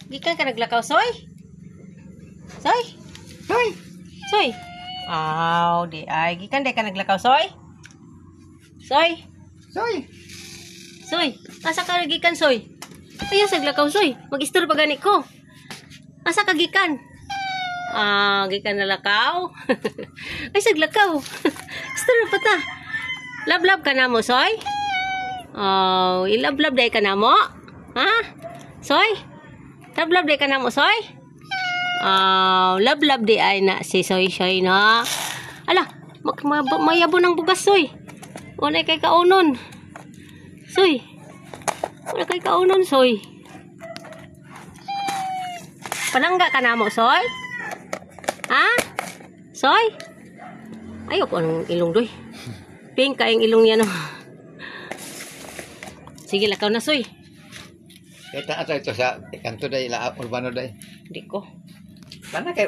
Gikan ka naglakaw, Soy? Soy? Soy! Soy? Aw, di ay. Gikan di ka naglakaw, Soy? Soy? Soy! Soy? Asa ka gikan, Soy? Ayaw sa glakaw, Soy. Mag-istor pa gani ko. Asa ka gikan? Gikan na lakaw. Ay, sa glakaw. Istor na pa ta. Love-love ka na mo, Soy? I-love-love day ka na mo? Ha? Soy? Love-love day ka na mo, Soy? Love-love day ay na si Soy na. Ala, mayabo ng bugas, Soy. Wala kay kaunon. Soy. Wala kay kaunon, Soy. Palangga ka na mo, Soy? Ha? Soy? Ayoko anong ilong doy. Pink ka yung ilong niya, no? Sige, lakaw na, Soy. Kita ato ito sa kanto day, urbano day. Hindi ko. Mana kay